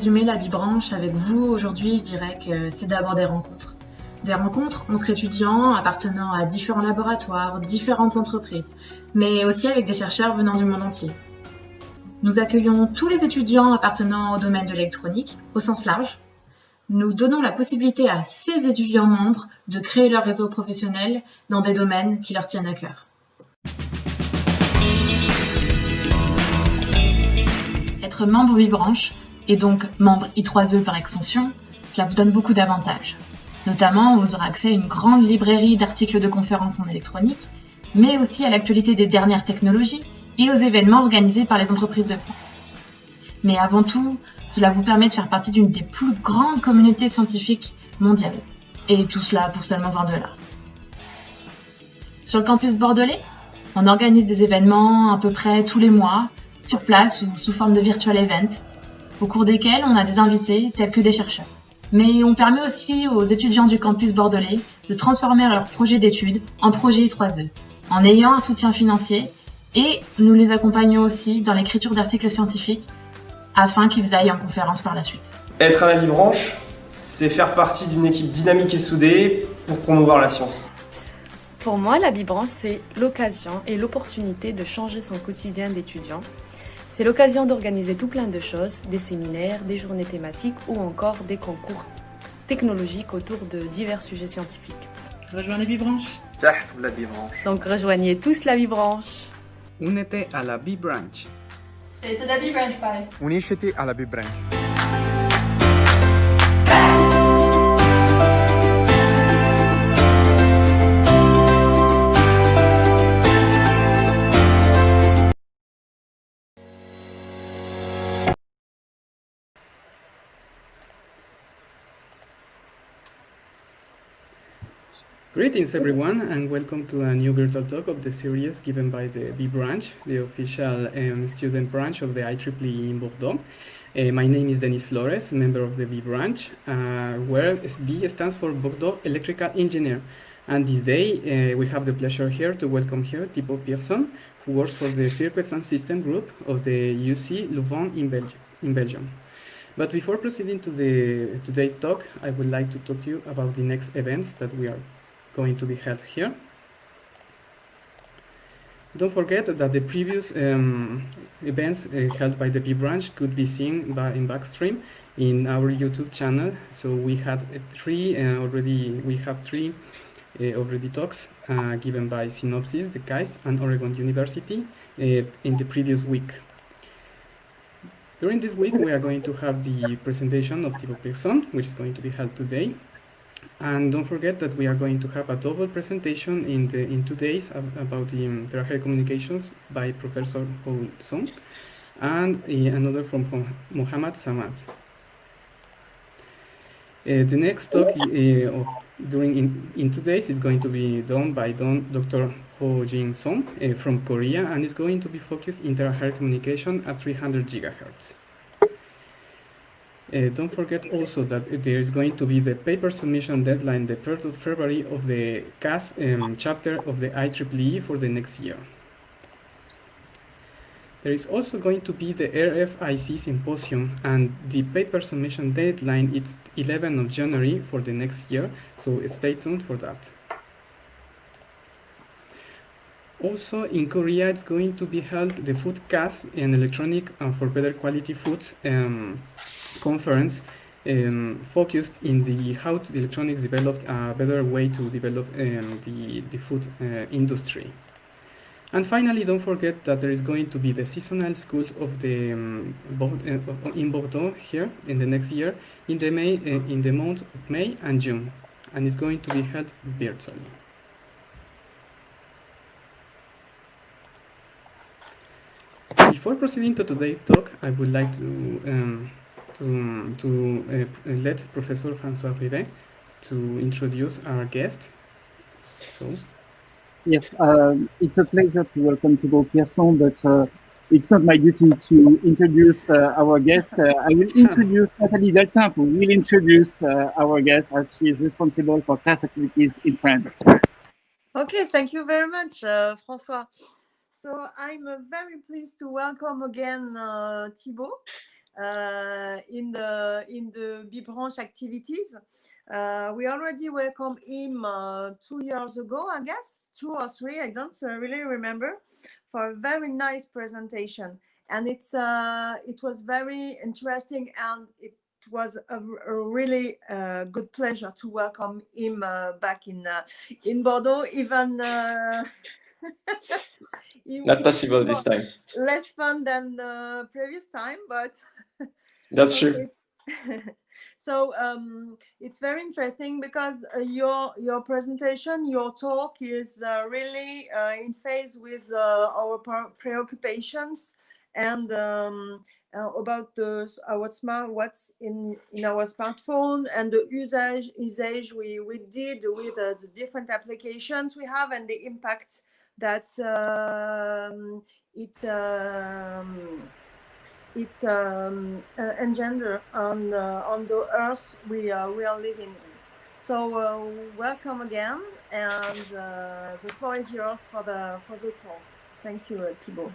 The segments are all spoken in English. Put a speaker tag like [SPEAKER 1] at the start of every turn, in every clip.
[SPEAKER 1] résumer la bibranche avec vous aujourd'hui, je dirais que c'est d'abord des rencontres. Des rencontres entre étudiants appartenant à différents laboratoires, différentes entreprises, mais aussi avec des chercheurs venant du monde entier. Nous accueillons tous les étudiants appartenant au domaine de l'électronique, au sens large. Nous donnons la possibilité à ces étudiants membres de créer leur réseau professionnel dans des domaines qui leur tiennent à cœur. Être membre bibranche, et donc membre I3E par extension, cela vous donne beaucoup d'avantages. Notamment, vous aurez accès à une grande librairie d'articles de conférences en électronique, mais aussi à l'actualité des dernières technologies et aux événements organisés par les entreprises de France. Mais avant tout, cela vous permet de faire partie d'une des plus grandes communautés scientifiques mondiales. Et tout cela pour seulement $20. Sur le campus bordelais, on organise des événements à peu près tous les mois, sur place ou sous forme de virtual event, au cours desquels on a des invités tels que des chercheurs. Mais on permet aussi aux étudiants du campus bordelais de transformer leur projet d'études en projet I3E, en ayant un soutien financier, et nous les accompagnons aussi dans l'écriture d'articles scientifiques afin qu'ils aillent en conférence par la suite.
[SPEAKER 2] Être à la bibranche, c'est faire partie d'une équipe dynamique et soudée pour promouvoir la science.
[SPEAKER 3] Pour moi, la bibranche, c'est l'occasion et l'opportunité de changer son quotidien d'étudiant. C'est l'occasion d'organiser tout plein de choses, des séminaires, des journées thématiques ou encore des concours technologiques autour de divers sujets scientifiques.
[SPEAKER 4] Rejoins la bibranche.
[SPEAKER 5] La bibranche.
[SPEAKER 3] Donc rejoignez tous la bibranche.
[SPEAKER 6] Únete a la bibranche.
[SPEAKER 7] It's a bibranche, bye.
[SPEAKER 5] Unisciti alla bibranche.
[SPEAKER 6] Greetings everyone and welcome to a new virtual talk of the series given by the B branch, the official student branch of the IEEE in Bordeaux. My name is Denis Flores, member of the B branch, where B stands for Bordeaux Electrical Engineer. And this day we have the pleasure here to welcome here Thibault Pirson, who works for the Circuits and System Group of the UC Louvain in Belgium. But before proceeding to today's talk, I would like to talk to you about the next events that we are going to be held here. Don't forget that the previous events held by the B branch could be seen in backstream in our YouTube channel. So we had three already talks given by Synopsys, the KAIST, and Oregon University in the previous week. During this week, we are going to have the presentation of Thibault Pirson, which is going to be held today. And don't forget that we are going to have a double presentation in 2 days about the telecommunications by Professor Ho Song and another from Mohammad Samad. The next talk in 2 days is going to be done by Dr. Ho Jin Song from Korea, and it's going to be focused in terahertz communication at 300 gigahertz. Don't forget also that there is going to be the paper submission deadline the 3rd of February of the CAS chapter of the IEEE for the next year. There is also going to be the RFIC symposium, and the paper submission deadline is 11th of January for the next year, so stay tuned for that. Also in Korea, it's going to be held the Food CAS and Electronic for Better Quality Foods conference focused in the how the electronics developed a better way to develop the food industry. And finally, don't forget that there is going to be the seasonal school of the in Bordeaux here in the next year in the month of May and June, and it's going to be held virtually. Before proceeding to today's talk, I would like to let Professor François Rivet to introduce our guest. So.
[SPEAKER 8] Yes, it's a pleasure to welcome Thibault Pirson, but it's not my duty to introduce our guest. I will introduce Nathalie Deltin, who will introduce our guest as she is responsible for class activities in France.
[SPEAKER 9] Okay, thank you very much, François. So I'm very pleased to welcome again Thibault. in the B-branch activities. We already welcomed him 2 years ago, I guess, 2 or 3, I don't really remember, for a very nice presentation. And it was very interesting, and it was a really good pleasure to welcome him back in Bordeaux, even
[SPEAKER 4] not possible this time.
[SPEAKER 9] Less fun than the previous time, but
[SPEAKER 4] that's true.
[SPEAKER 9] So it's very interesting because your presentation, your talk is really in phase with our preoccupations and about what's in our smartphone and the usage we did with the different applications we have and the impact that it engender on the earth we are living in. So welcome again, and the floor is yours for the talk. Thank you, Thibault.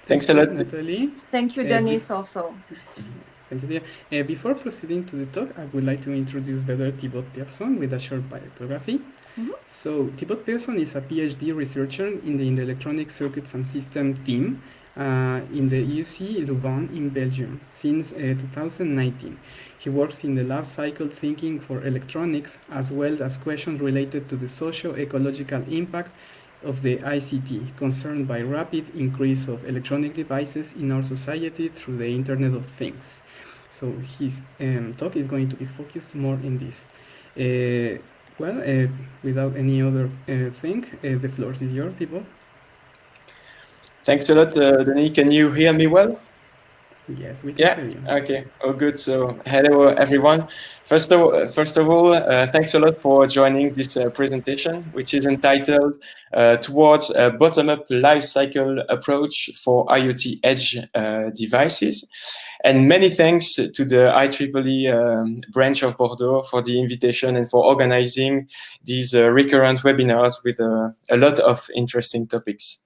[SPEAKER 4] Thanks a lot,
[SPEAKER 6] Nathalie.
[SPEAKER 9] Thank you, Dennis, also.
[SPEAKER 6] Thank you, dear. Before proceeding to the talk, I would like to introduce better Thibault Pirson with a short biography. Mm-hmm. So Thibault Pirson is a PhD researcher in the Electronic Circuits and System team in the UC Louvain in Belgium since 2019. He works in the life cycle thinking for electronics, as well as questions related to the socio-ecological impact of the ICT, concerned by rapid increase of electronic devices in our society through the Internet of Things. So his talk is going to be focused more in this. Without any other thing, the floor is yours, Thibault.
[SPEAKER 4] Thanks a lot, Denis. Can you hear me well?
[SPEAKER 6] Yes, we can hear you.
[SPEAKER 4] Okay. Oh, good. So, hello, everyone. First of all, thanks a lot for joining this presentation, which is entitled Towards a Bottom-Up Life Cycle Approach for IoT Edge Devices. And many thanks to the IEEE branch of Bordeaux for the invitation and for organizing these recurrent webinars with a lot of interesting topics.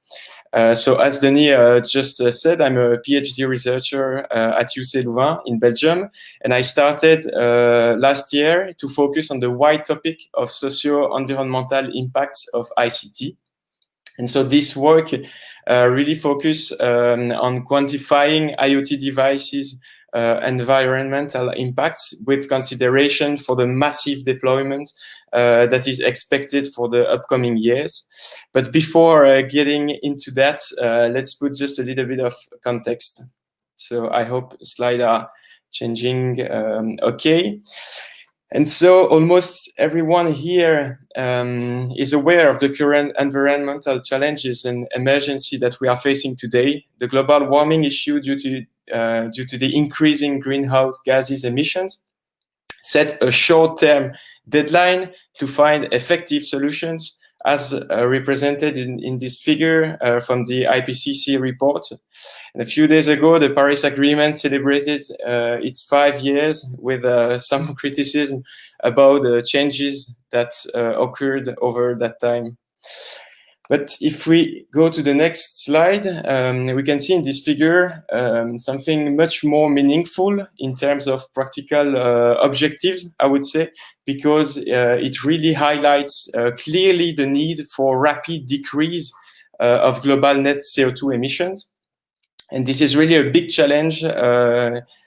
[SPEAKER 4] So as Denis just said, I'm a PhD researcher at UC Louvain in Belgium, and I started last year to focus on the wide topic of socio-environmental impacts of ICT. And so this work really focus on quantifying IoT devices environmental impacts with consideration for the massive deployment that is expected for the upcoming years. But before getting into that, let's put just a little bit of context. So I hope slides are changing okay. And so almost everyone here is aware of the current environmental challenges and emergency that we are facing today. The global warming issue due to the increasing greenhouse gases emissions set a short-term deadline to find effective solutions, as represented in this figure from the IPCC report. And a few days ago, the Paris Agreement celebrated its 5 years with some criticism about the changes that occurred over that time. But if we go to the next slide, we can see in this figure something much more meaningful in terms of practical objectives, I would say, because it really highlights clearly the need for rapid decrease of global net CO2 emissions. And this is really a big challenge,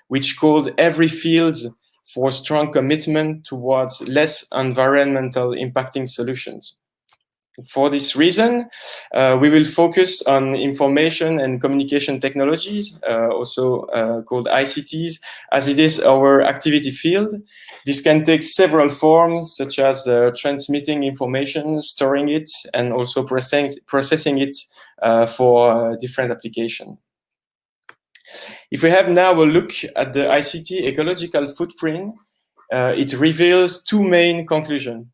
[SPEAKER 4] which calls every field for strong commitment towards less environmental impacting solutions. For this reason, we will focus on information and communication technologies, also called ICTs, as it is our activity field. This can take several forms, such as transmitting information, storing it, and also processing it for different applications. If we have now a look at the ICT ecological footprint, it reveals two main conclusions.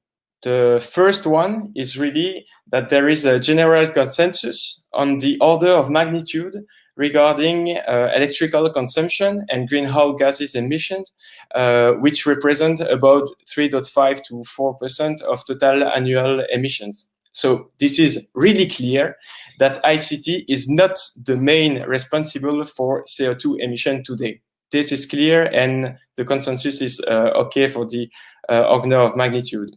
[SPEAKER 4] The first one is really that there is a general consensus on the order of magnitude regarding electrical consumption and greenhouse gases emissions, which represent about 3.5 to 4% of total annual emissions. So this is really clear that ICT is not the main responsible for CO2 emission today. This is clear, and the consensus is okay for the order of magnitude.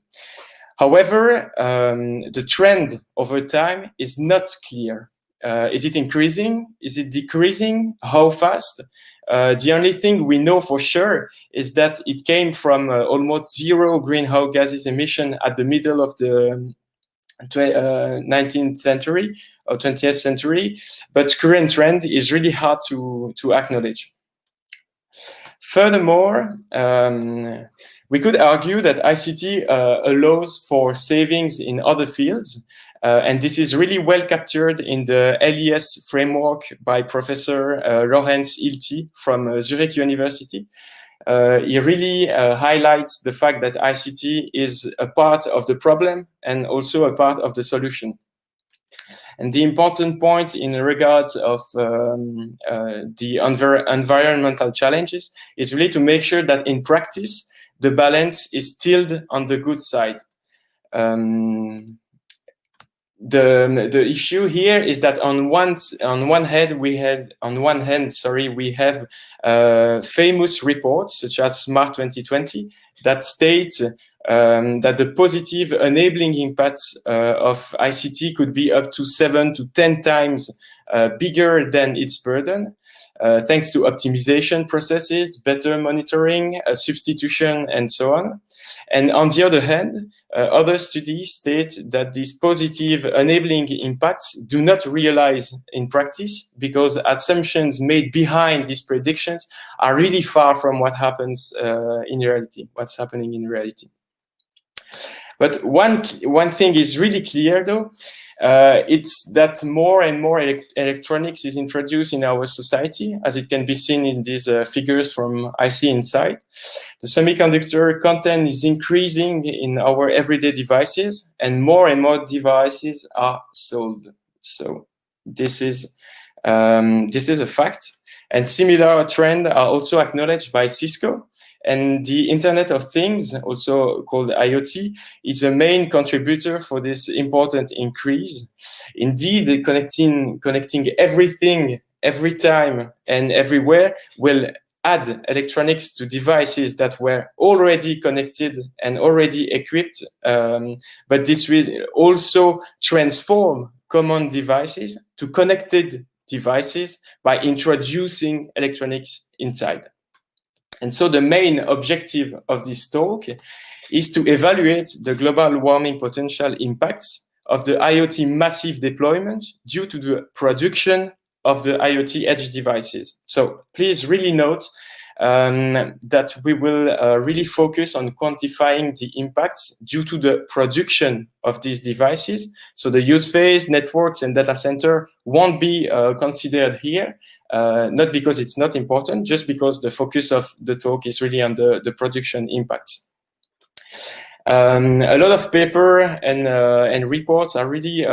[SPEAKER 4] However, the trend over time is not clear. Is it increasing? Is it decreasing? How fast? The only thing we know for sure is that it came from almost zero greenhouse gases emission at the middle of the 19th century or 20th century, but current trend is really hard to acknowledge. Furthermore, we could argue that ICT allows for savings in other fields, and this is really well captured in the LES framework by Professor Lorenz Hilty from Zurich University. He really highlights the fact that ICT is a part of the problem and also a part of the solution. And the important point in regards of the environmental challenges is really to make sure that in practice, the balance is tilted on the good side. The issue here is that on one hand we have famous reports such as Smart 2020 that state that the positive enabling impacts of ICT could be up to 7 to 10 times bigger than its burden, thanks to optimization processes, better monitoring, substitution, and so on. And on the other hand, other studies state that these positive enabling impacts do not realize in practice because assumptions made behind these predictions are really far from what happens in reality, what's happening in reality. But one thing is really clear, though. It's that more and more electronics is introduced in our society, as it can be seen in these figures from IC Inside. The semiconductor content is increasing in our everyday devices, and more devices are sold. So this is a fact. And similar trends are also acknowledged by Cisco. And the Internet of Things, also called IoT, is a main contributor for this important increase. Indeed, connecting everything, every time and everywhere will add electronics to devices that were already connected and already equipped. But this will also transform common devices to connected devices by introducing electronics inside. And so the main objective of this talk is to evaluate the global warming potential impacts of the IoT massive deployment due to the production of the IoT edge devices. So please really note that we will really focus on quantifying the impacts due to the production of these devices. So the use phase, networks, and data center won't be considered here. Not because it's not important, just because the focus of the talk is really on the production impacts. A lot of paper and reports are really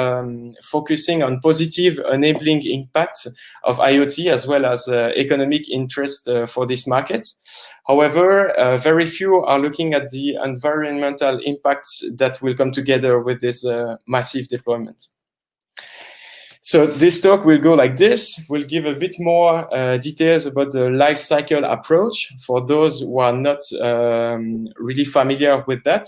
[SPEAKER 4] focusing on positive enabling impacts of IoT as well as economic interest for this market. However, very few are looking at the environmental impacts that will come together with this massive deployment. So this talk will go like this. We'll give a bit more details about the life cycle approach for those who are not really familiar with that.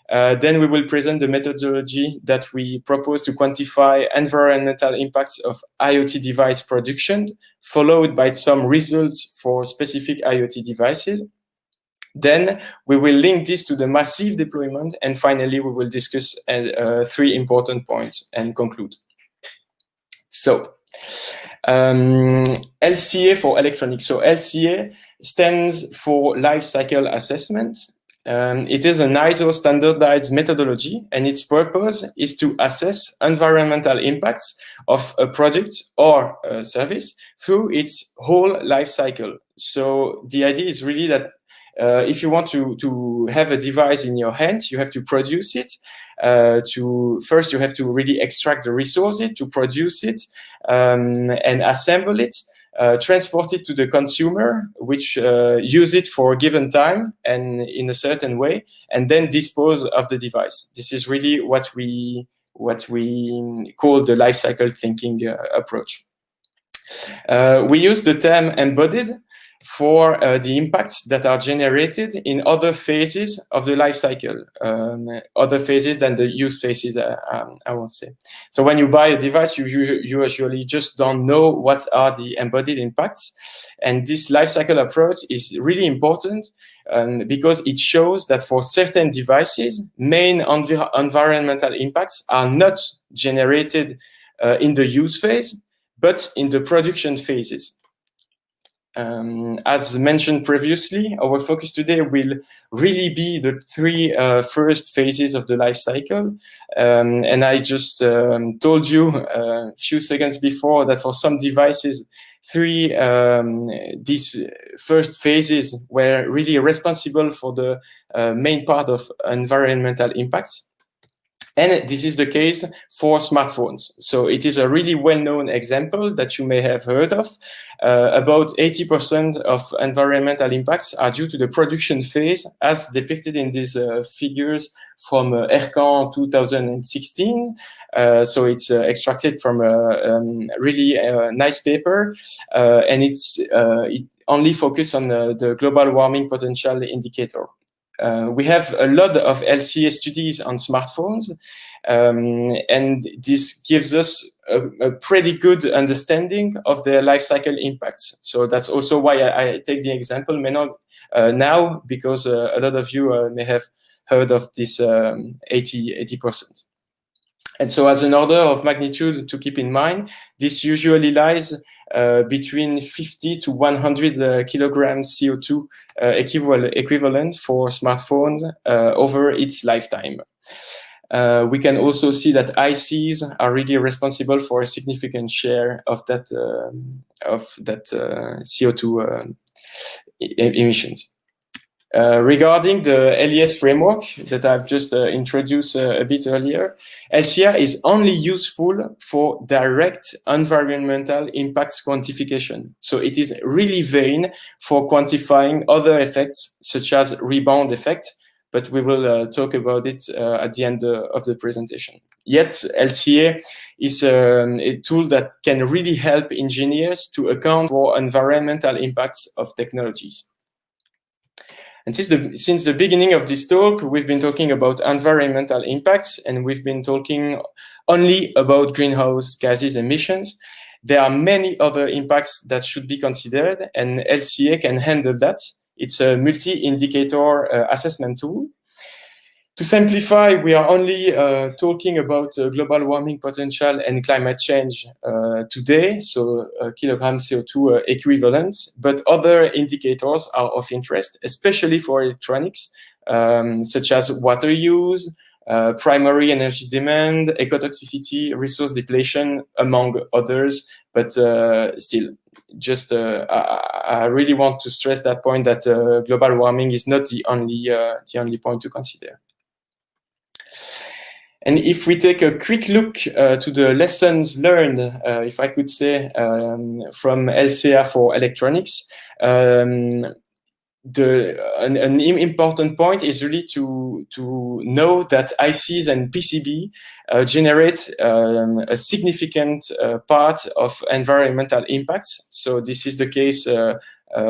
[SPEAKER 4] Then we will present the methodology that we propose to quantify environmental impacts of IoT device production, followed by some results for specific IoT devices. Then we will link this to the massive deployment. And finally, we will discuss 3 important points and conclude. So, LCA for electronics. So LCA stands for Life Cycle Assessment. It is an ISO standardized methodology, and its purpose is to assess environmental impacts of a product or a service through its whole life cycle. So the idea is really that if you want to have a device in your hands, you have to produce it. First, you have to really extract the resources to produce it and assemble it, transport it to the consumer, which use it for a given time and in a certain way, and then dispose of the device. This is really what we what we call the life cycle thinking approach. We use the term embodied for the impacts that are generated in other phases of the life cycle, other phases than the use phases, I would say. So when you buy a device, you usually just don't know what are the embodied impacts. And this life cycle approach is really important because it shows that for certain devices, main environmental impacts are not generated in the use phase, but in the production phases. As mentioned previously, our focus today will really be the three first phases of the life cycle. And I just told you a few seconds before that for some devices, these first phases were really responsible for the main part of environmental impacts. And this is the case for smartphones. So it is a really well-known example that you may have heard of. About 80% of environmental impacts are due to the production phase, as depicted in these figures from qu'on 2016. So it's extracted from a really nice paper, and it only focuses on the global warming potential indicator. We have a lot of LCA studies on smartphones, and this gives us a pretty good understanding of their life cycle impacts. So that's also why I take the example now, because a lot of you may have heard of this 80%. And so as an order of magnitude to keep in mind, this usually lies between 50 to 100 kilograms CO2 equivalent for smartphones over its lifetime. We can also see that ICs are really responsible for a significant share of that CO2 emissions. Regarding the LES framework that I've just introduced a bit earlier, LCA is only useful for direct environmental impacts quantification. So it is really vain for quantifying other effects such as rebound effect, but we will talk about it at the end of the presentation. Yet LCA is a tool that can really help engineers to account for environmental impacts of technologies. And since the beginning of this talk, we've been talking about environmental impacts, and we've been talking only about greenhouse gases emissions. There are many other impacts that should be considered, and LCA can handle that. It's a multi-indicator assessment tool. To simplify, we are only talking about global warming potential and climate change today, so kilogram CO2 equivalents, but other indicators are of interest, especially for electronics, such as water use, primary energy demand, ecotoxicity, resource depletion, among others. But still, just I really want to stress that point that global warming is not the only point to consider. And if we take a quick look to the lessons learned, if I could say, from LCA for electronics, an important point is really to know that ICs and PCB generate a significant part of environmental impacts. So this is the case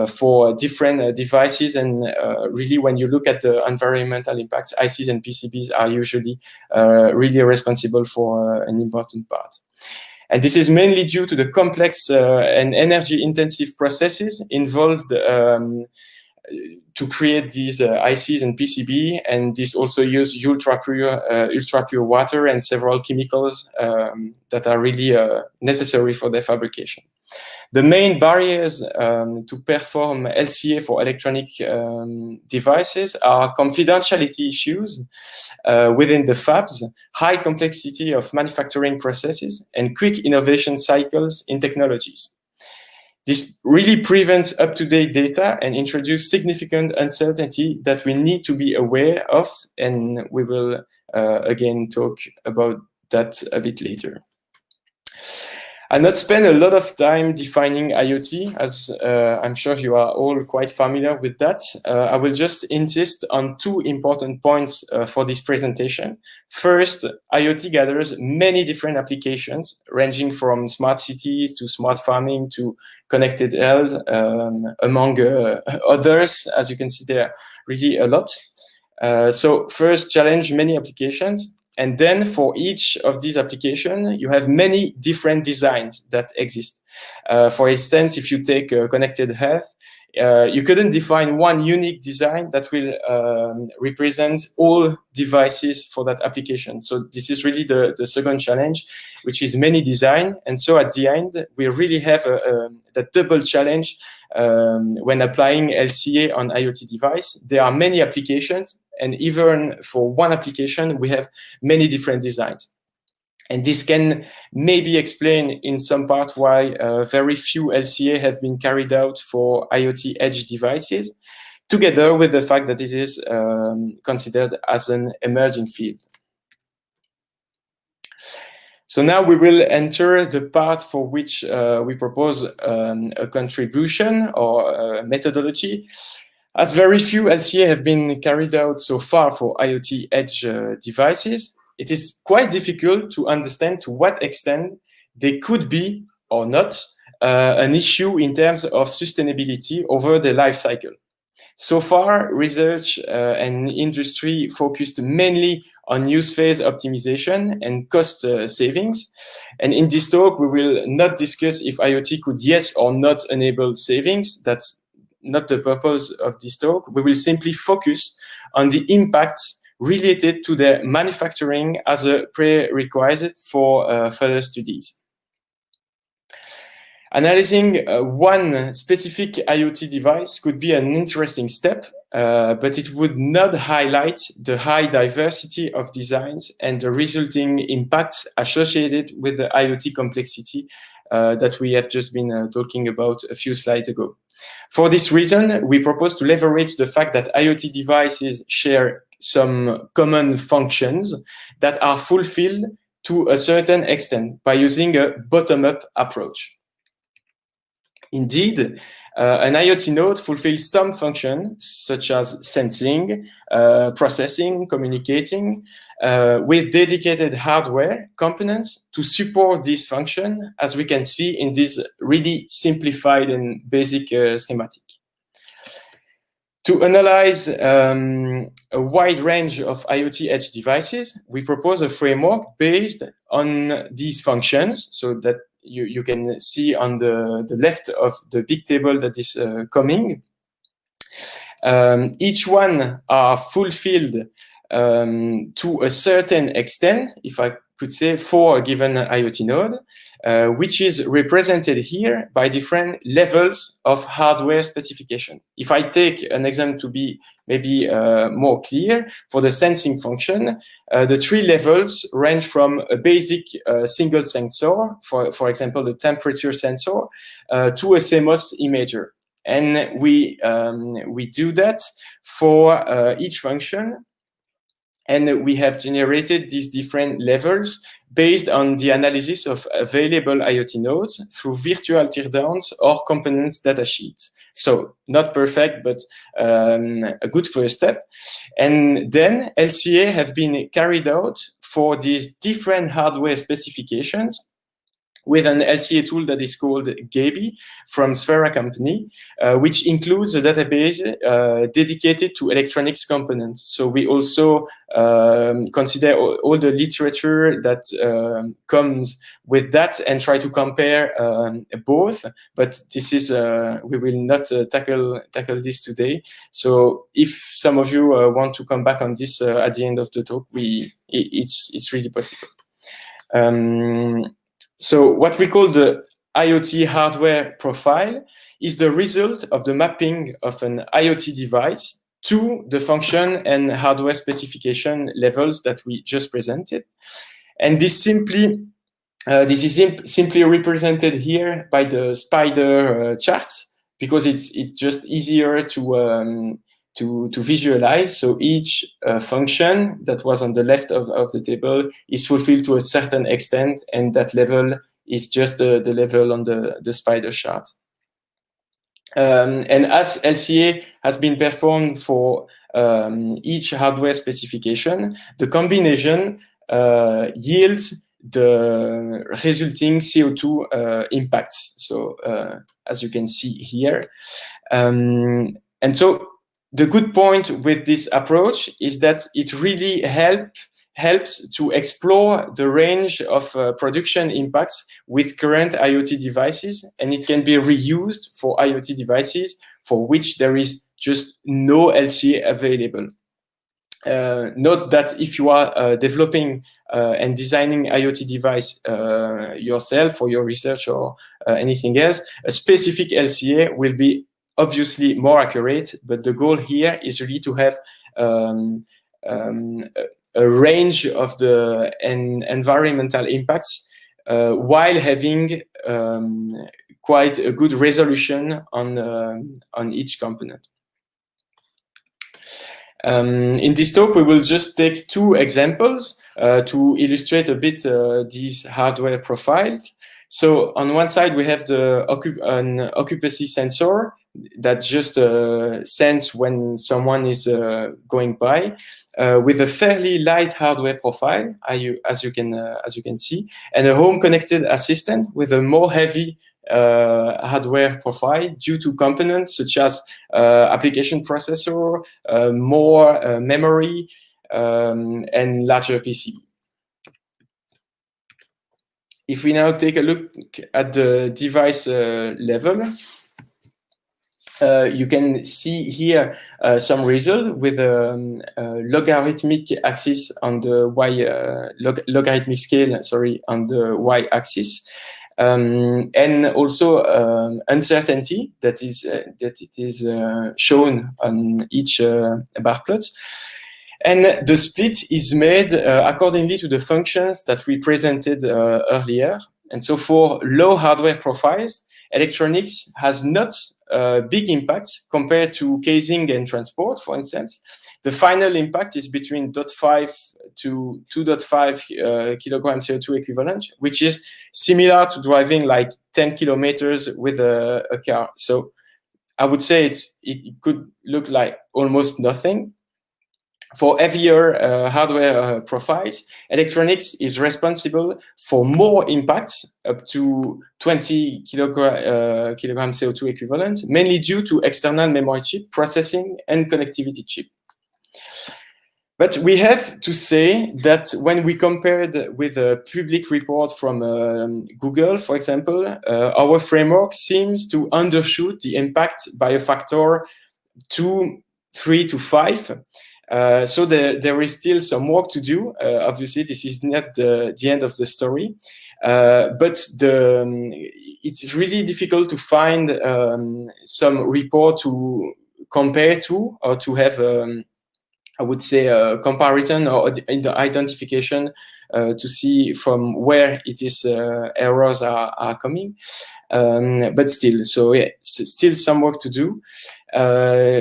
[SPEAKER 4] for different devices, and really when you look at the environmental impacts, ICs and PCBs are usually really responsible for an important part. And this is mainly due to the complex and energy-intensive processes involved to create these ICs and PCB, and this also use ultra pure water and several chemicals that are really necessary for their fabrication. The main barriers to perform LCA for electronic devices are confidentiality issues within the fabs, high complexity of manufacturing processes, and quick innovation cycles in technologies. This really prevents up-to-date data and introduces significant uncertainty that we need to be aware of, and we will again talk about that a bit later. I'll not spend a lot of time defining IoT, as I'm sure you are all quite familiar with that. I will just insist on two important points for this presentation. First, IoT gathers many different applications, ranging from smart cities to smart farming to connected health, among others. As you can see, there are really a lot. So first, challenge many applications. And then for each of these applications, you have many different designs that exist. For instance, if you take connected health, you couldn't define one unique design that will represent all devices for that application. So this is really the second challenge, which is many design. And so at the end, we really have that double challenge when applying LCA on IoT device. There are many applications, and even for one application, we have many different designs. And this can maybe explain in some part why very few LCA have been carried out for IoT edge devices, together with the fact that it is considered as an emerging field. So now we will enter the part for which we propose a contribution or a methodology. As very few LCA have been carried out so far for IoT edge devices, it is quite difficult to understand to what extent they could be or not an issue in terms of sustainability over the life cycle. So far, research and industry focused mainly on use phase optimization and cost savings. And in this talk, we will not discuss if IoT could yes or not enable savings. That's not the purpose of this talk. We will simply focus on the impacts related to the manufacturing as a prerequisite for further studies. Analyzing one specific IoT device could be an interesting step, but it would not highlight the high diversity of designs and the resulting impacts associated with the IoT complexity that we have just been talking about a few slides ago. For this reason, we propose to leverage the fact that IoT devices share some common functions that are fulfilled to a certain extent by using a bottom-up approach. Indeed, an IoT node fulfills some function, such as sensing, processing, communicating, with dedicated hardware components to support this function, as we can see in this really simplified and basic schematic. To analyze a wide range of IoT edge devices, we propose a framework based on these functions, so that you can see on the left of the big table that is coming. Each one are fulfilled to a certain extent, if I could say, for a given IoT node, which is represented here by different levels of hardware specification. If I take an example to be maybe more clear, for the sensing function, the three levels range from a basic single sensor, for example, the temperature sensor, to a CMOS imager. And we do that for each function. And we have generated these different levels based on the analysis of available IoT nodes through virtual teardowns or components datasheets. So not perfect, but a good first step. And then LCA have been carried out for these different hardware specifications with an LCA tool that is called Gaby from Sphera company, which includes a database dedicated to electronics components. So we also consider all the literature that comes with that and try to compare both. But this is we will not tackle this today. So if some of you want to come back on this at the end of the talk, it's really possible. So what we call the IoT hardware profile is the result of the mapping of an IoT device to the function and hardware specification levels that we just presented. And this is simply represented here by the spider charts, because it's just easier to visualize. So each function that was on the left of the table is fulfilled to a certain extent, and that level is just the level on the spider chart. And as LCA has been performed for each hardware specification, the combination yields the resulting CO2 impacts. So as you can see here. And so the good point with this approach is that it really helps to explore the range of production impacts with current IoT devices, and it can be reused for IoT devices for which there is just no LCA available. Note that if you are developing and designing IoT device yourself for your research or anything else, a specific LCA will be obviously more accurate, but the goal here is really to have a range of the environmental impacts while having quite a good resolution on each component. In this talk, we will just take two examples to illustrate a bit these hardware profiles. So on one side, we have an occupancy sensor that just sense when someone is going by, with a fairly light hardware profile, as you can see, and a home connected assistant with a more heavy hardware profile due to components such as application processor, more memory, and larger PCB. If we now take a look at the device level, you can see here some result with a logarithmic axis on the logarithmic scale, sorry, on the y-axis. And also uncertainty that it is shown on each bar plot. And the split is made accordingly to the functions that we presented earlier. And so for low hardware profiles, electronics has not big impacts compared to casing and transport, for instance. The final impact is between 0.5 to 2.5 kilogram CO2 equivalent, which is similar to driving like 10 kilometers with a car. So I would say it could look like almost nothing. For heavier hardware profiles, electronics is responsible for more impacts, up to 20 kilogram CO2 equivalent, mainly due to external memory chip, processing, and connectivity chip. But we have to say that when we compared with a public report from Google, for example, our framework seems to undershoot the impact by a factor 2, 3 to 5. So there is still some work to do. Obviously, this is not the end of the story, but it's really difficult to find some report to compare to, or to have, I would say, a comparison or in the identification to see from where it is errors are coming. But still, so yeah, still some work to do.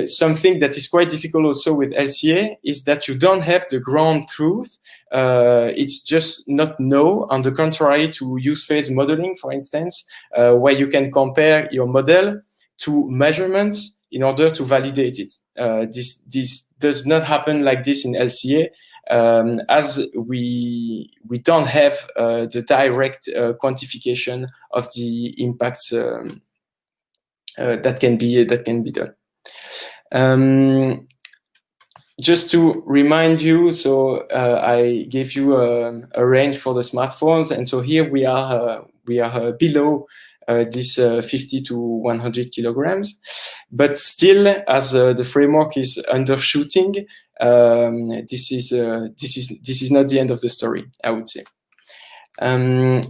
[SPEAKER 4] Something that is quite difficult also with LCA is that you don't have the ground truth. It's just not no, on the contrary to use phase modeling, for instance, where you can compare your model to measurements in order to validate it. This does not happen like this in LCA, as we don't have the direct quantification of the impacts that can be done. Just to remind you, so I gave you a range for the smartphones, and so here we are below this 50 to 100 kilograms, but still, as the framework is undershooting, this is not the end of the story, I would say.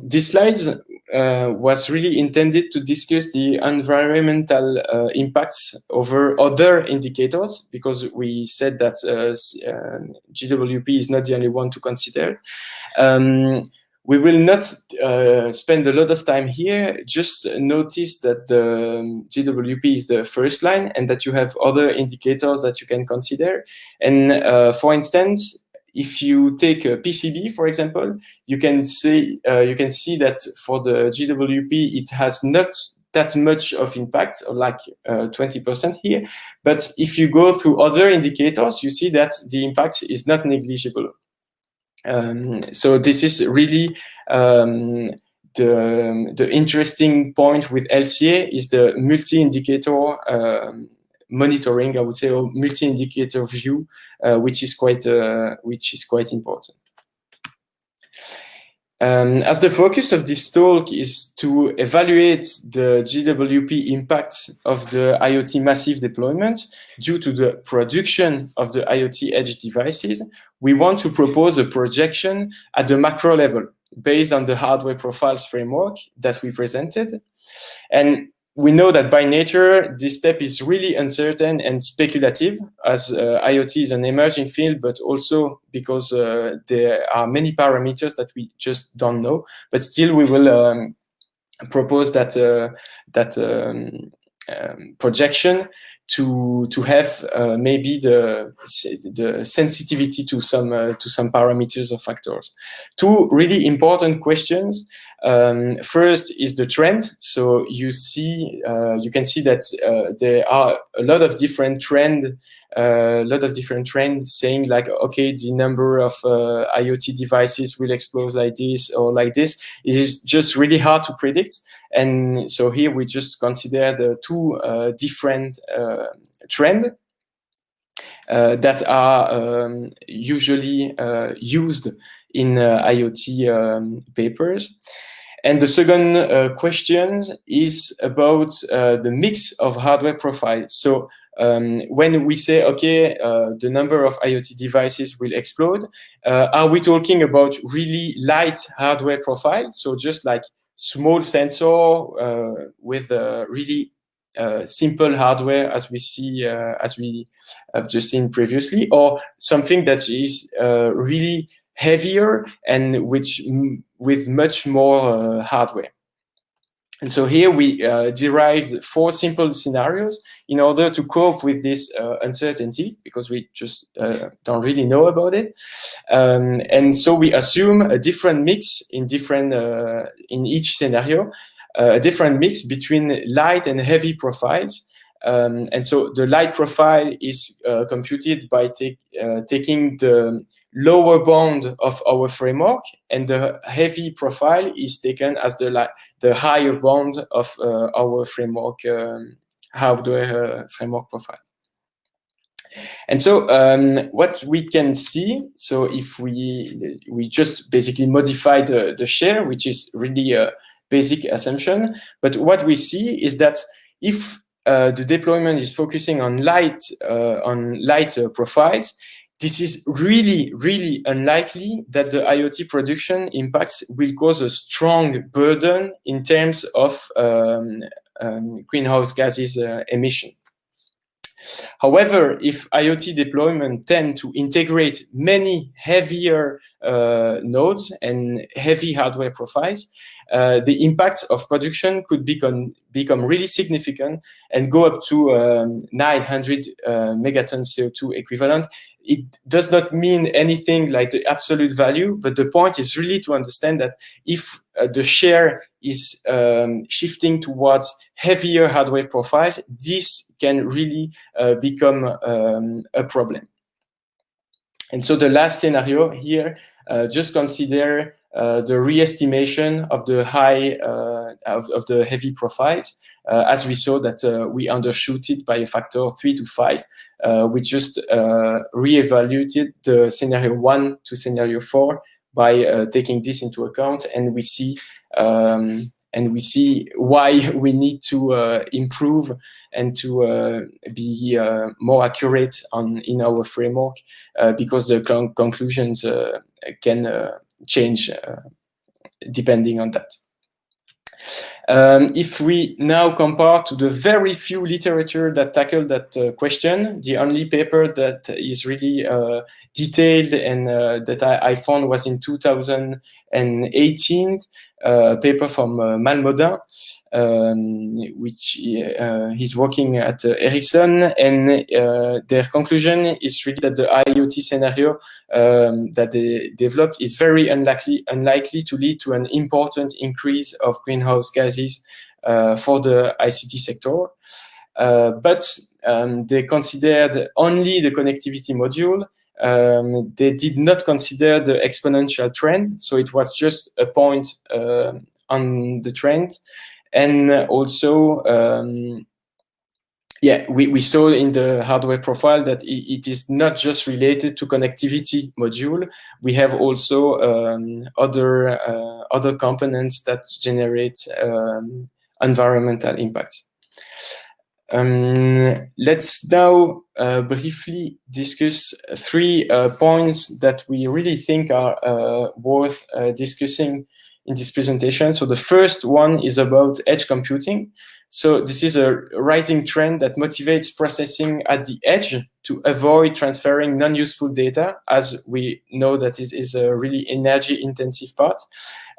[SPEAKER 4] This slides was really intended to discuss the environmental impacts over other indicators, because we said that GWP is not the only one to consider. We will not spend a lot of time here. Just notice that the GWP is the first line and that you have other indicators that you can consider. And for instance, if you take a PCB, for example, you can see that for the GWP, it has not that much of impact, like 20% here. But if you go through other indicators, you see that the impact is not negligible. So this is really the interesting point with LCA is the multi-indicator monitoring, I would say, or multi-indicator view, which is quite important. As the focus of this talk is to evaluate the GWP impacts of the IoT massive deployment due to the production of the IoT edge devices, we want to propose a projection at the macro level based on the hardware profiles framework that we presented. And we know that by nature, this step is really uncertain and speculative, as IoT is an emerging field, but also because there are many parameters that we just don't know. But still, we will propose that projection to have maybe the sensitivity to some parameters or factors. Two really important questions. First is the trend. So you can see that there are a lot of different trends saying like, okay, the number of IoT devices will explode like this or like this. It is just really hard to predict. And so here we just consider the two different trends that are usually used in IoT papers. And the second question is about the mix of hardware profiles. So when we say, okay, the number of IoT devices will explode, are we talking about really light hardware profile? So just like small sensor with really simple hardware, as we see, as we have just seen previously, or something that is really heavier and with much more hardware. And so here we derived 4 simple scenarios in order to cope with this uncertainty, because we just don't really know about it. And so we assume a different mix in each scenario, a different mix between light and heavy profiles. And so the light profile is computed by taking the lower bound of our framework, and the heavy profile is taken as the higher bound of our framework hardware framework profile. And so what we can see, so if we just basically modify the share, which is really a basic assumption, but what we see is that if the deployment is focusing on lighter profiles, this is really, really unlikely that the IoT production impacts will cause a strong burden in terms of greenhouse gases emission. However, if IoT deployment tend to integrate many heavier nodes and heavy hardware profiles, the impacts of production could become really significant and go up to 900 megatons CO2 equivalent. It does not mean anything like the absolute value, but the point is really to understand that if the share is shifting towards heavier hardware profiles, this can really become a problem. And so the last scenario here, just consider the re-estimation of the of the heavy profiles. As we saw that we undershoot it by a factor of 3 to 5. We just re-evaluated the scenario 1 to scenario 4 by taking this into account, and we see why we need to improve and to be more accurate in our framework, because the conclusions can change depending on that. If we now compare to the very few literature that tackle that question, the only paper that is really detailed and that I found was in 2018, a paper from Malmodin. which he's working at Ericsson, and their conclusion is really that the IoT scenario that they developed is very unlikely to lead to an important increase of greenhouse gases for the ICT sector. But they considered only the connectivity module. They did not consider the exponential trend, so it was just a point on the trend. And also, we saw in the hardware profile that it is not just related to connectivity module. We have also other components that generate environmental impacts. Let's now briefly discuss 3 points that we really think are worth discussing in this presentation. So the first one is about edge computing. So this is a rising trend that motivates processing at the edge to avoid transferring non-useful data, as we know that it is a really energy-intensive part.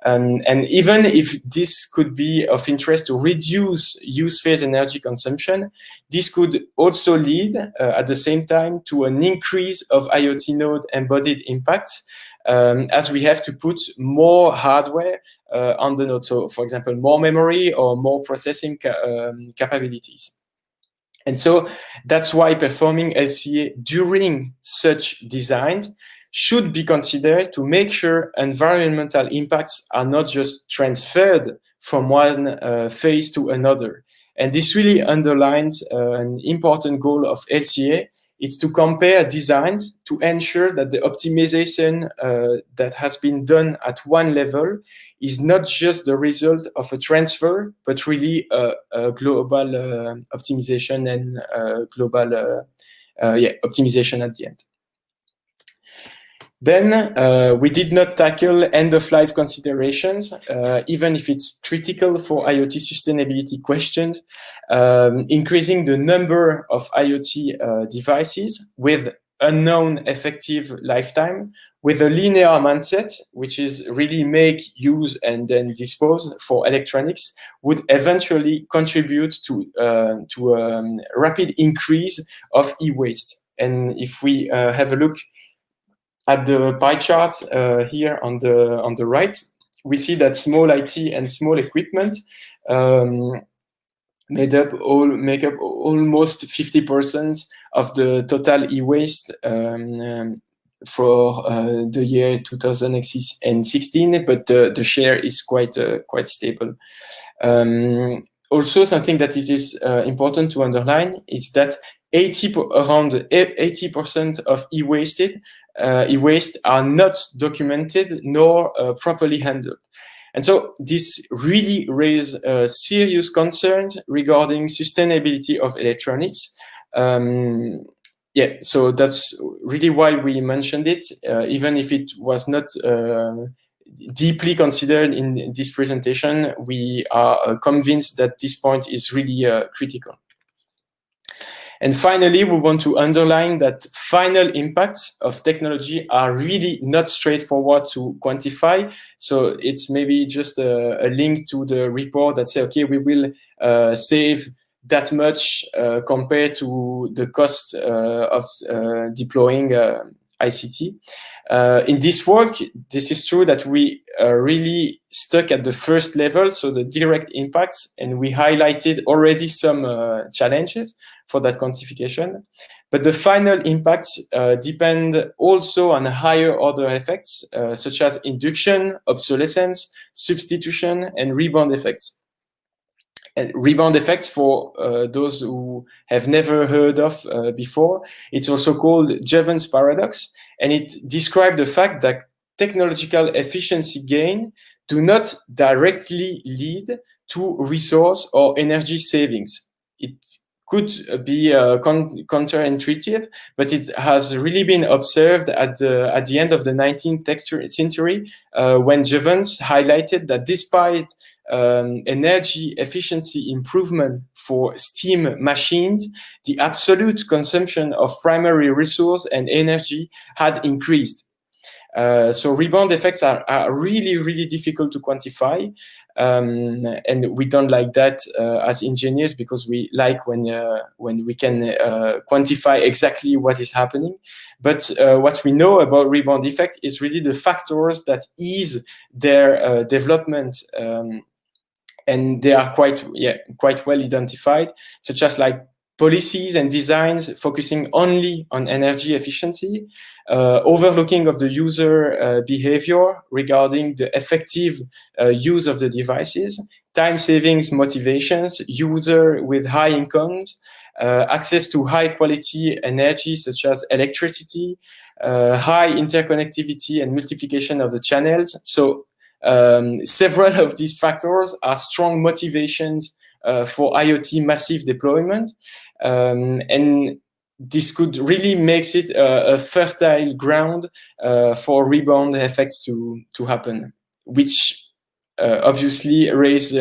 [SPEAKER 4] And even if this could be of interest to reduce use phase energy consumption, this could also lead at the same time to an increase of IoT node embodied impacts, as we have to put more hardware on the node. So, for example, more memory or more processing capabilities. And so that's why performing LCA during such designs should be considered to make sure environmental impacts are not just transferred from one phase to another. And this really underlines an important goal of LCA. It's to compare designs to ensure that the optimization that has been done at one level is not just the result of a transfer, but really a global optimization and global optimization at the end. Then we did not tackle end-of-life considerations, even if it's critical for IoT sustainability questions. Increasing the number of IoT devices with unknown effective lifetime, with a linear mindset, which is really make, use, and then dispose for electronics, would eventually contribute to a rapid increase of e-waste. And if we have a look at the pie chart here on the right, we see that small IT and small equipment make up almost 50% of the total e-waste for the year 2016, but the share is quite stable. Also, something that is important to underline is that around 80% of e-waste are not documented nor properly handled. And so this really raises serious concerns regarding sustainability of electronics. So that's really why we mentioned it, even if it was not deeply considered in this presentation. We are convinced that this point is really critical. And finally, we want to underline that final impacts of technology are really not straightforward to quantify. So it's maybe just a link to the report that says, okay, we will save that much compared to the cost of deploying ICT. In this work, this is true that we are really stuck at the first level, so the direct impacts, and we highlighted already some challenges for that quantification. But the final impacts depend also on higher order effects, such as induction, obsolescence, substitution, and rebound effects. And rebound effects, for those who have never heard of before, it's also called Jevons paradox, and it describes the fact that technological efficiency gain do not directly lead to resource or energy savings. It could be counterintuitive, but it has really been observed at the end of the 19th century when Jevons highlighted that despite energy efficiency improvement for steam machines, the absolute consumption of primary resource and energy had increased. So rebound effects are really, really difficult to quantify. And we don't like that as engineers, because we like when we can quantify exactly what is happening. But what we know about rebound effect is really the factors that ease their development, and they are quite well identified, such as like policies and designs focusing only on energy efficiency, overlooking of the user behavior regarding the effective use of the devices, time savings motivations, user with high incomes, access to high quality energy such as electricity, high interconnectivity and multiplication of the channels. So several of these factors are strong motivations for IoT massive deployment, and this could really makes it a fertile ground for rebound effects to happen, which obviously raise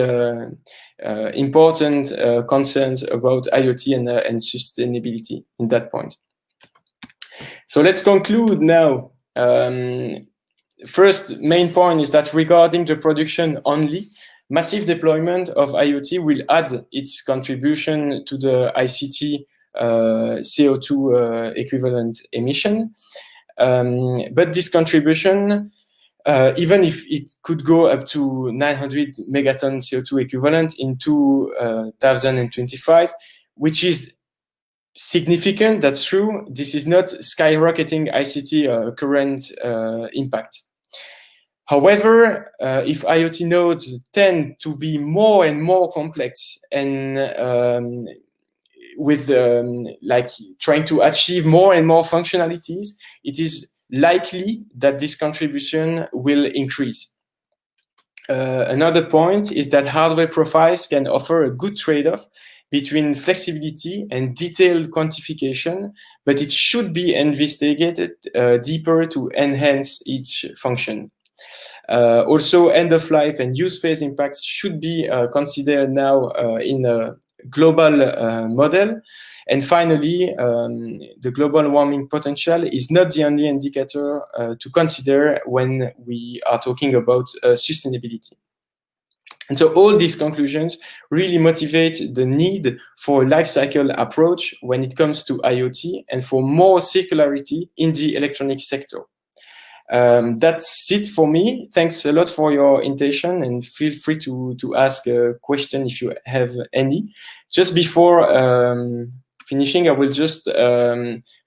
[SPEAKER 4] important concerns about IoT and sustainability in that point. So let's conclude now. First main point is that regarding the production only, massive deployment of IoT will add its contribution to the ICT CO2 equivalent emission. But this contribution, even if it could go up to 900 megaton CO2 equivalent in 2025, which is significant, that's true. This is not skyrocketing ICT current impact. However, if IoT nodes tend to be more and more complex and with like trying to achieve more and more functionalities, it is likely that this contribution will increase. Another point is that hardware profiles can offer a good trade-off between flexibility and detailed quantification, but it should be investigated deeper to enhance each function. Also, end-of-life and use phase impacts should be considered now in a global model. And finally, the global warming potential is not the only indicator to consider when we are talking about sustainability. And so all these conclusions really motivate the need for a life cycle approach when it comes to IoT and for more circularity in the electronics sector. That's it for me. Thanks a lot for your attention, and feel free to ask a question if you have any. Just before finishing, I will just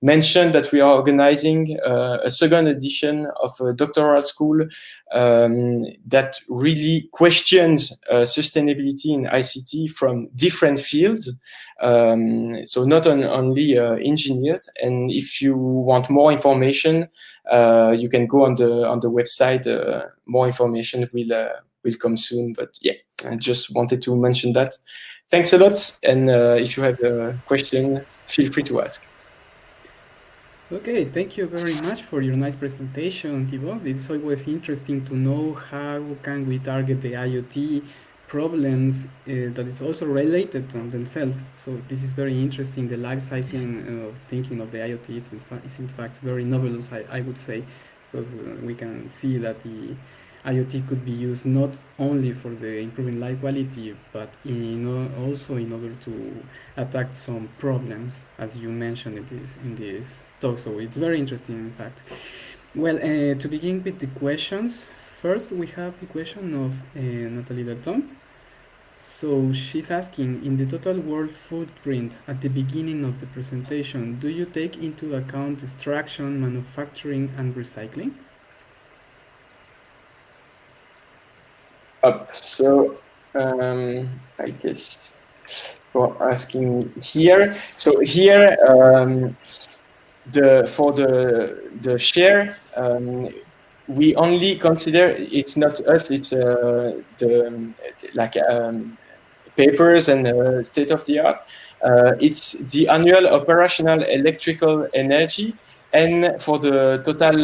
[SPEAKER 4] mention that we are organizing a second edition of a doctoral school that really questions sustainability in ICT from different fields. So not only engineers. And if you want more information, you can go on the website. More information will come soon. But yeah, I just wanted to mention that. Thanks a lot. And if you have a question, feel free to ask.
[SPEAKER 6] Okay, thank you very much for your nice presentation, Thibault. It's always interesting to know how can we target the IoT problems that is also related to themselves. So this is very interesting. The life cycle of thinking of the IoT is in fact very novel, I would say, because we can see that the IoT could be used not only for the improving life quality, but also in order to attack some problems, as you mentioned in this talk. So it's very interesting, in fact. Well, to begin with the questions, first we have the question of Nathalie Delton. So she's asking, in the total world footprint at the beginning of the presentation, do you take into account extraction, manufacturing, and recycling?
[SPEAKER 4] So I guess for asking here. So here, for the share, we only consider it's not us. It's the papers and state of the art. It's the annual operational electrical energy, and for the total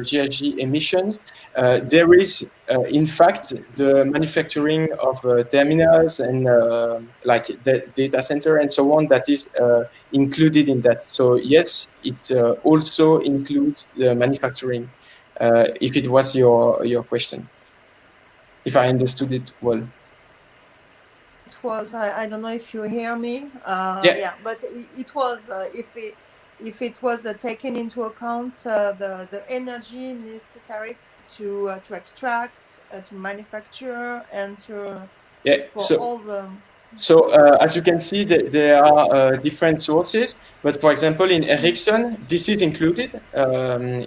[SPEAKER 4] GHG emissions. There is, in fact, the manufacturing of terminals and like the data center and so on that is included in that. So yes, it also includes the manufacturing, if it was your question. if I understood it well.
[SPEAKER 9] It was, I don't know if you hear me.
[SPEAKER 4] Yeah.
[SPEAKER 9] But it was, if it was taken into account the energy necessary to extract, to manufacture, and all the.
[SPEAKER 4] So as you can see, there are different sources. But for example, in Ericsson, this is included.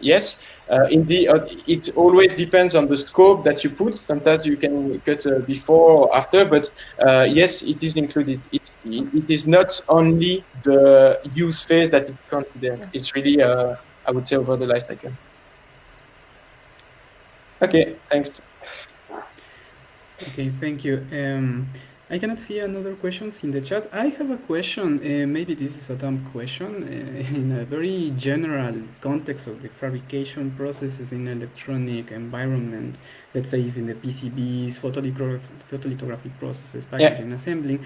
[SPEAKER 4] Yes, it always depends on the scope that you put. Sometimes you can cut before or after, but yes, it is included. It is not only the use phase that is considered. Yeah. It's really, I would say, over the life cycle. Okay, thanks.
[SPEAKER 6] Okay, thank you. I cannot see another questions in the chat. I have a question. Maybe this is a dumb question. In a very general context of the fabrication processes in electronic environment, let's say in the PCBs, photolithographic processes, packaging, assembling,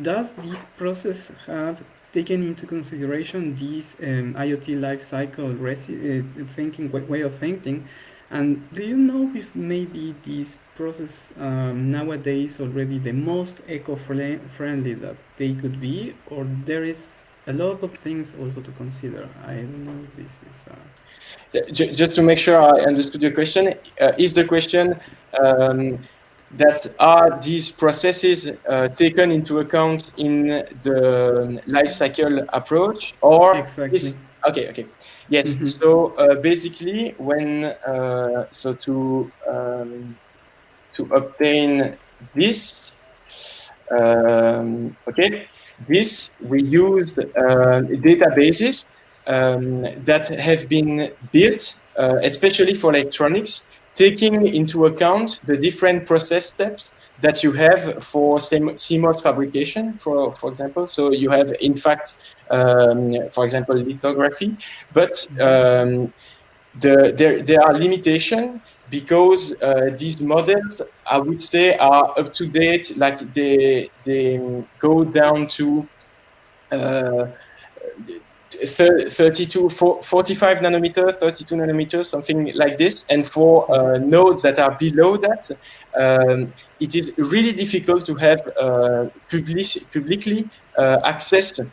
[SPEAKER 6] does this process have taken into consideration this IoT life cycle way of thinking? And do you know if maybe this process nowadays already the most eco-friendly that they could be, or there is a lot of things also to consider? I don't know if this is...
[SPEAKER 4] Just to make sure I understood your question, is the question that are these processes taken into account in the life cycle approach, or
[SPEAKER 6] exactly?
[SPEAKER 4] Okay. Yes. Mm-hmm. So basically, when to obtain this, this we used databases that have been built, especially for electronics, taking into account the different process steps that you have for CMOS fabrication, for example. So you have, in fact, for example, lithography, but there are limitations because these models, I would say, are up to date. Like they go down to 45 nanometers, 32 nanometers, something like this. And for nodes that are below that, it is really difficult to have publicly access to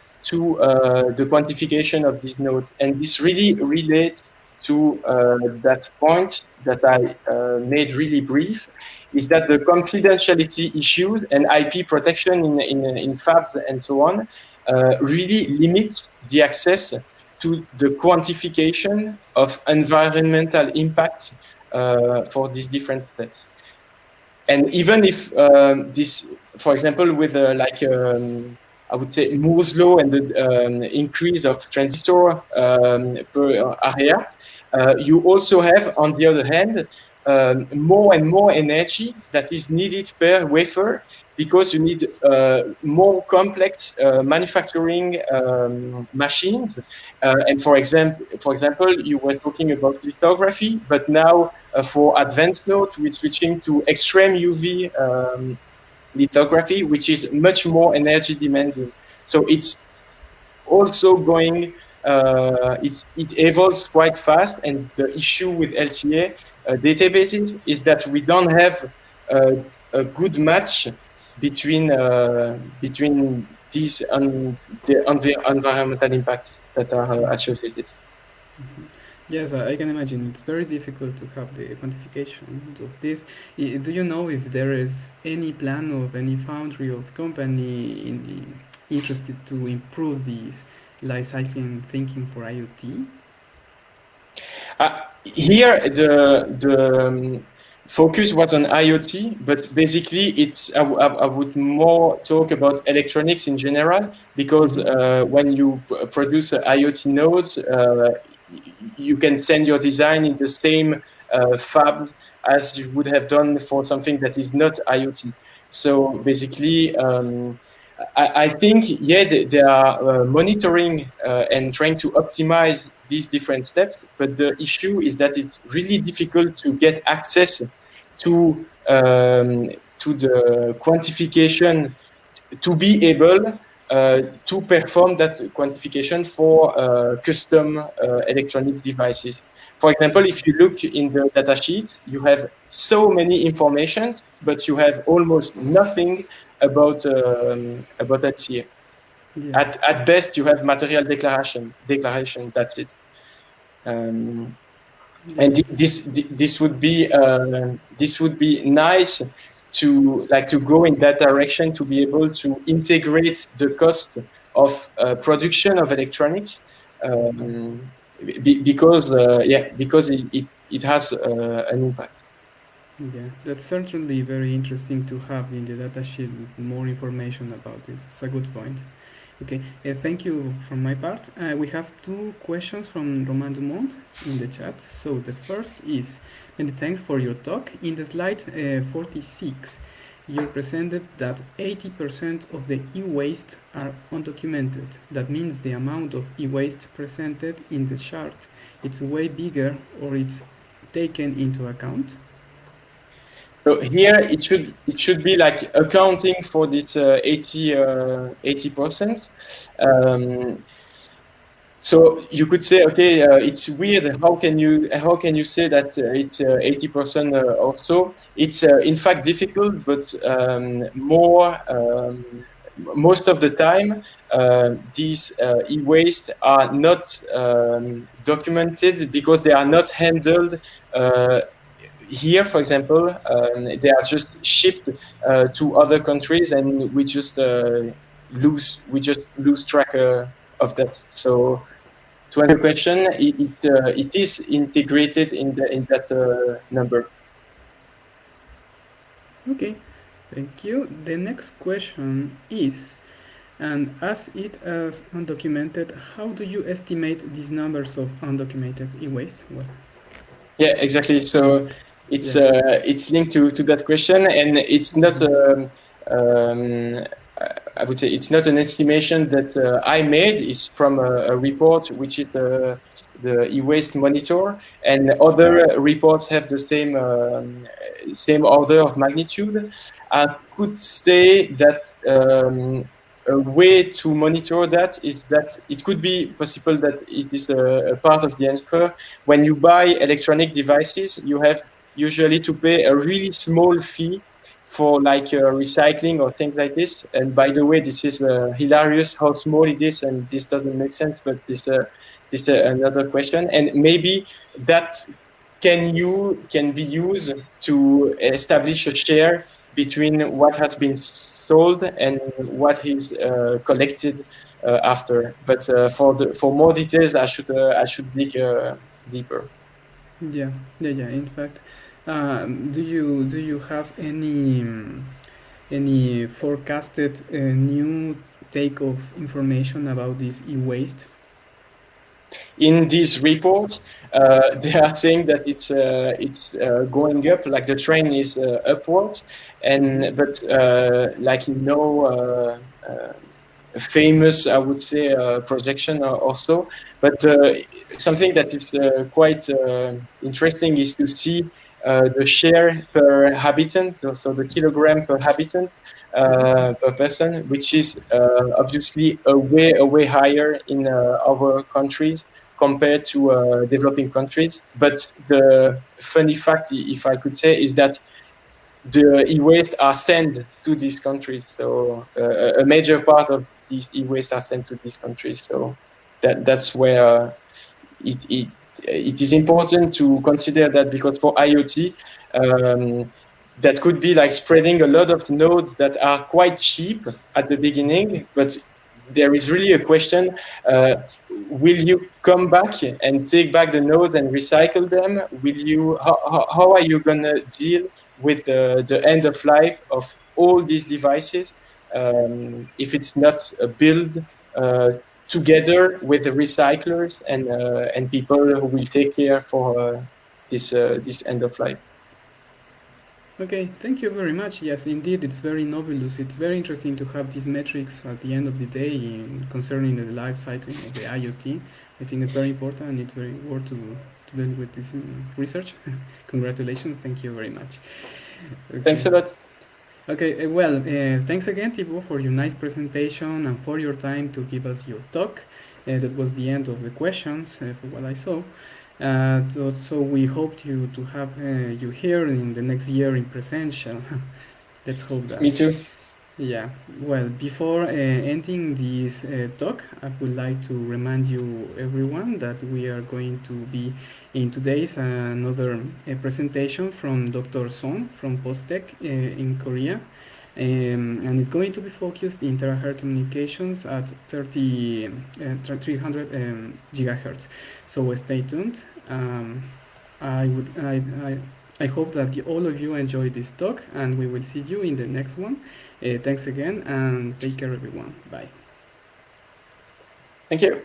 [SPEAKER 4] the quantification of these nodes. And this really relates to that point that I made really brief, is that the confidentiality issues and IP protection in fabs and so on really limits the access to the quantification of environmental impacts for these different steps. And even if this, for example, with I would say Moore's law and the increase of transistor per area, you also have, on the other hand, more and more energy that is needed per wafer, because you need more complex manufacturing machines. And for example, you were talking about lithography, but now for advanced nodes, we're switching to extreme UV lithography, which is much more energy demanding. So it's also going, it evolves quite fast. And the issue with LCA databases is that we don't have a good match between these and the environmental impacts that are associated.
[SPEAKER 6] Mm-hmm. Yes, I can imagine it's very difficult to have the quantification of this. Do you know if there is any plan of any foundry of company interested to improve this life cycling thinking for IoT?
[SPEAKER 4] Here, the focus was on IoT, but basically it's I would more talk about electronics in general, because when you produce IoT nodes, you can send your design in the same fab as you would have done for something that is not IoT. So basically, I think, yeah, they are monitoring and trying to optimize these different steps, but the issue is that it's really difficult to get access to the quantification to be able to perform that quantification for custom electronic devices. for example, if you look in the datasheet, you have so many informations, but you have almost nothing about that year.
[SPEAKER 6] Yes.
[SPEAKER 4] At best, you have material declaration. That's it. And this would be nice to go in that direction, to be able to integrate the cost of production of electronics, because it has an impact.
[SPEAKER 6] Yeah, that's certainly very interesting to have in the datasheet more information about this. It's a good point. Okay, thank you from my part. We have two questions from Romain Dumont in the chat. So the first is, many thanks for your talk. In the slide 46, you presented that 80% of the e-waste are undocumented. That means the amount of e-waste presented in the chart, it's way bigger, or it's taken into account.
[SPEAKER 4] So here it should be like accounting for this 80%. So you could say, okay, it's weird. How can you say that it's 80% or so? It's in fact difficult, but most of the time these e-waste are not documented because they are not handled. Here, for example, they are just shipped to other countries, and we just lose track of that. So, to answer the question, it is integrated in that number.
[SPEAKER 6] Okay, thank you. The next question is, and as it is undocumented, how do you estimate these numbers of undocumented e-waste? Well,
[SPEAKER 4] yeah, exactly. So it's linked to that question, and it's not I would say it's not an estimation that I made. It's from a report which is the e-waste monitor, and other reports have the same order of magnitude. I could say that a way to monitor that is that it could be possible that it is a part of the answer. When you buy electronic devices, you have usually to pay a really small fee for like recycling or things like this. And by the way, this is hilarious how small it is, and this doesn't make sense, but this is another question. And maybe that can be used to establish a share between what has been sold and what is collected after. But for more details, I should dig deeper.
[SPEAKER 6] Yeah. In fact, do you have any forecasted new take of information about this e-waste?
[SPEAKER 4] In this report, they are saying that it's going up, like the trend is upwards, but like no famous, I would say, projection also. But something that is quite interesting is to see the share per habitant, so the kilogram per habitant per person, which is obviously way higher in our countries compared to developing countries. But the funny fact, if I could say, is that the e-waste are sent to these countries. So a major part of these e-waste are sent to these countries. So that's where it is important to consider that, because for IoT, that could be like spreading a lot of nodes that are quite cheap at the beginning, but there is really a question, will you come back and take back the nodes and recycle them? How are you going to deal with the end of life of all these devices if it's not built together with the recyclers and people who will take care for this end of life?
[SPEAKER 6] Okay, thank you very much. Yes, indeed, it's very novelous. It's very interesting to have these metrics at the end of the day concerning the life cycle of the IoT. I think it's very important, and it's very worth to deal with this research. Congratulations, thank you very much. Okay.
[SPEAKER 4] Thanks a lot.
[SPEAKER 6] Okay, well, thanks again, Thibault, for your nice presentation and for your time to give us your talk. That was the end of the questions, for what I saw. So we hope to have you here in the next year in presential. Let's hope that.
[SPEAKER 4] Me too.
[SPEAKER 6] Yeah, well, before ending this talk, I would like to remind you, everyone, that we are going to be in today's another presentation from Dr. Song from Posttech in Korea. And it's going to be focused in terahertz communications at 300 gigahertz. So stay tuned. I hope that all of you enjoyed this talk, and we will see you in the next one. Thanks again, and take care, everyone. Bye.
[SPEAKER 4] Thank you.